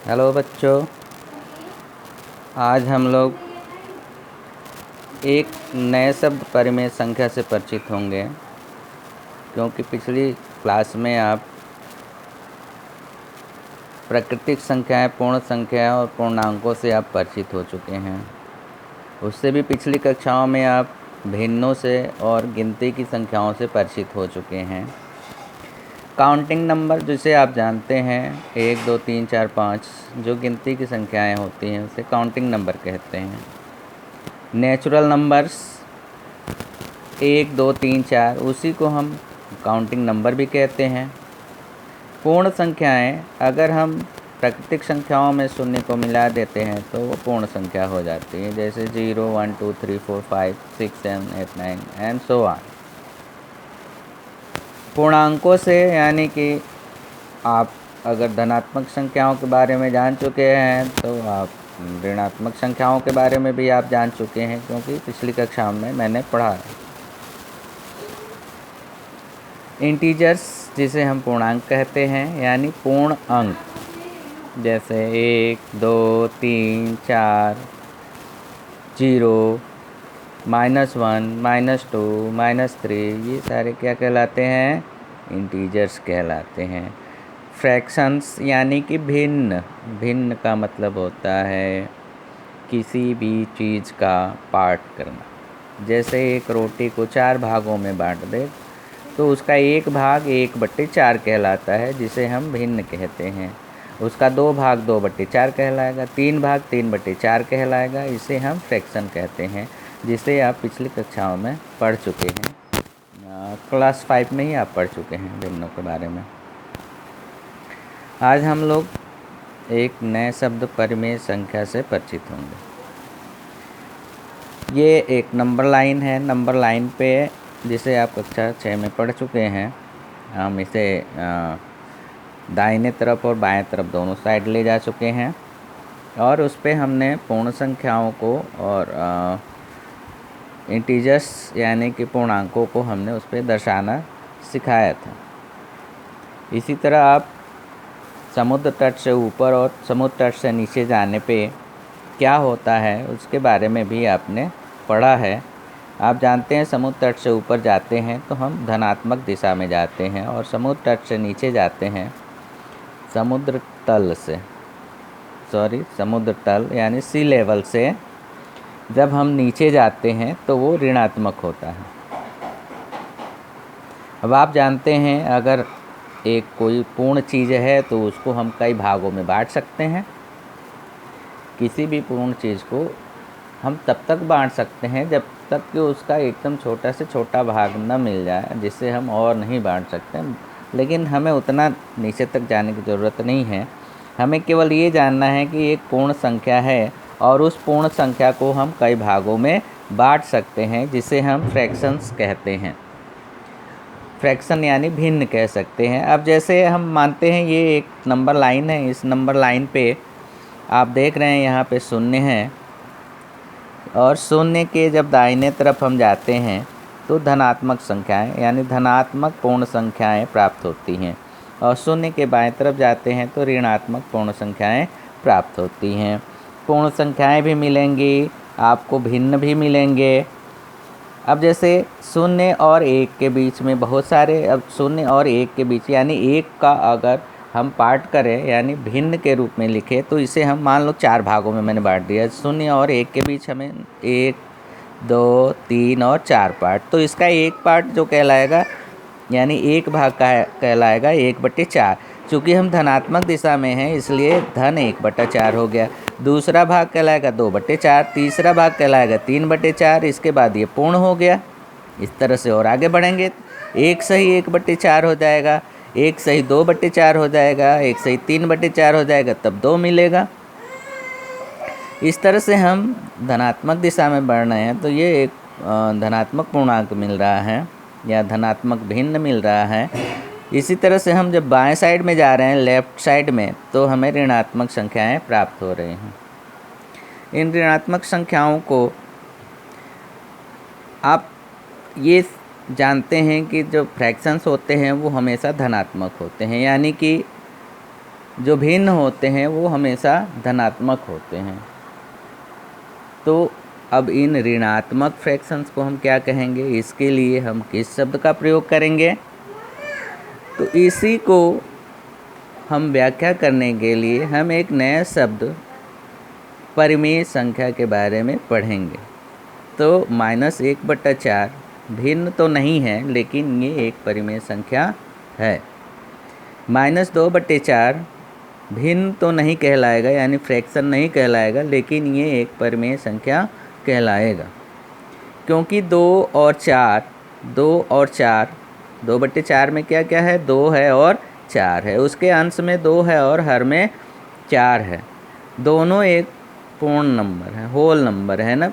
Hello बच्चों, आज हम लोग एक नए शब्द परिमेय संख्या से परिचित होंगे। क्योंकि पिछली क्लास में आप प्राकृतिक संख्याएं, पूर्ण संख्याएं और पूर्णांकों से आप परिचित हो चुके हैं। उससे भी पिछली कक्षाओं में आप भिन्नों से और गिनती की संख्याओं से परिचित हो चुके हैं। काउंटिंग नंबर जिसे आप जानते हैं 1, 2, 3, 4, 5 जो गिनती की संख्याएं होती हैं उसे काउंटिंग नंबर कहते हैं। नेचुरल नंबर्स 1, 2, 3, 4 उसी को हम काउंटिंग नंबर भी कहते हैं। पूर्ण संख्याएं अगर हम प्राकृतिक संख्याओं में शून्य को मिला देते हैं तो वो पूर्ण संख्या हो जाती है, जैसे 0, 1, 2, 3, 4, 5, 6, 7, 8, 9 एंड सो ऑन। पूर्णांकों से यानी कि आप अगर धनात्मक संख्याओं के बारे में जान चुके हैं तो आप ऋणात्मक संख्याओं के बारे में भी आप जान चुके हैं, क्योंकि पिछली कक्षा में मैंने पढ़ा है। इंटीजर्स जिसे हम पूर्णांक कहते हैं यानी पूर्ण अंक, जैसे 1, 2, 3, 4, 0, -1, -2, -3 ये सारे क्या कहलाते हैं? इंटीजर्स कहलाते हैं। फ्रैक्शंस यानी कि भिन्न, भिन्न का मतलब होता है किसी भी चीज़ का पार्ट करना। जैसे एक रोटी को 4 भागों में बांट दे तो उसका एक भाग 1/4 कहलाता है, जिसे हम भिन्न कहते हैं। उसका 2 भाग 2/4 कहलाएगा, 3 भाग 3/4 कहलाएगा, इसे हम फ्रैक्शन कहते हैं, जिसे आप पिछली कक्षाओं में पढ़ चुके हैं। क्लास 5 में ही आप पढ़ चुके हैं भिन्नों के बारे में। आज हम लोग एक नए शब्द परिमेय संख्या से परिचित होंगे। ये एक नंबर लाइन है। नंबर लाइन पे जिसे आप कक्षा 6 में पढ़ चुके हैं, हम इसे दाहिने तरफ और बाएं तरफ दोनों साइड ले जा चुके हैं और उस पर हमने पूर्ण संख्याओं को और इंटीजर्स यानी कि पूर्णांकों को हमने उस पर दर्शाना सिखाया था। इसी तरह आप समुद्र तट से ऊपर और समुद्र तट से नीचे जाने पे क्या होता है उसके बारे में भी आपने पढ़ा है। आप जानते हैं समुद्र तट से ऊपर जाते हैं तो हम धनात्मक दिशा में जाते हैं और समुद्र तट से नीचे जाते हैं समुद्र तल यानी सी लेवल से जब हम नीचे जाते हैं तो वो ऋणात्मक होता है। अब आप जानते हैं अगर एक कोई पूर्ण चीज़ है तो उसको हम कई भागों में बांट सकते हैं। किसी भी पूर्ण चीज़ को हम तब तक बांट सकते हैं जब तक कि उसका एकदम छोटा से छोटा भाग न मिल जाए, जिससे हम और नहीं बांट सकते। लेकिन हमें उतना नीचे तक जाने की ज़रूरत नहीं है। हमें केवल ये जानना है कि एक पूर्ण संख्या है और उस पूर्ण संख्या को हम कई भागों में बांट सकते हैं, जिसे हम फ्रैक्शंस कहते हैं। फ्रैक्शन यानी भिन्न कह सकते हैं। अब जैसे हम मानते हैं ये एक नंबर लाइन है। इस नंबर लाइन पे आप देख रहे हैं यहाँ पे शून्य है और शून्य के जब दाहिने तरफ हम जाते हैं तो धनात्मक संख्याएं यानी धनात्मक पूर्ण संख्याएं प्राप्त होती हैं और शून्य के बाएं तरफ जाते हैं तो ऋणात्मक पूर्ण संख्याएं प्राप्त होती हैं। पूर्ण संख्याएं भी मिलेंगी, आपको भिन्न भी मिलेंगे। अब जैसे 0 और 1 के बीच में बहुत सारे, अब 0 और 1 के बीच यानी 1 का अगर हम पार्ट करें यानी भिन्न के रूप में लिखें तो इसे हम मान लो 4 भागों में मैंने बांट दिया। 0 और 1 के बीच हमें 1, 2, 3 और 4 पार्ट, तो इसका एक पार्ट जो कहलाएगा यानी एक भाग का कहलाएगा 1/4। चूँकि हम धनात्मक दिशा में हैं इसलिए धन 1/4 हो गया। दूसरा भाग कहलाएगा 2/4, तीसरा भाग कहलाएगा 3/4। इसके बाद ये पूर्ण हो गया। इस तरह से और आगे बढ़ेंगे, 1 सही 1/4 हो जाएगा, 1 सही 2/4 हो जाएगा, 1 सही 3/4 हो जाएगा, तब 2 मिलेगा। इस तरह से हम धनात्मक दिशा में बढ़ रहे हैं तो ये एक धनात्मक पूर्णांक मिल रहा है या धनात्मक भिन्न मिल रहा है। इसी तरह से हम जब बाएं साइड में जा रहे हैं, लेफ़्ट साइड में, तो हमें ऋणात्मक संख्याएं प्राप्त हो रही हैं। इन ऋणात्मक संख्याओं को आप ये जानते हैं कि जो फ्रैक्शंस होते हैं वो हमेशा धनात्मक होते हैं, यानी कि जो भिन्न होते हैं वो हमेशा धनात्मक होते हैं। तो अब इन ऋणात्मक फ्रैक्शंस को हम क्या कहेंगे, इसके लिए हम किस शब्द का प्रयोग करेंगे? तो इसी को हम व्याख्या करने के लिए हम एक नया शब्द परिमेय संख्या के बारे में पढ़ेंगे। तो -1/4 भिन्न तो नहीं है, लेकिन ये एक परिमेय संख्या है। -2/4 भिन्न तो नहीं कहलाएगा, यानी फ्रैक्शन नहीं कहलाएगा, लेकिन ये एक परिमेय संख्या कहलाएगा, क्योंकि 2 और 4 2/4 में क्या क्या है, 2 है और 4 है, उसके अंश में 2 है और हर में 4 है। दोनों एक पूर्ण नंबर है, होल नंबर है ना।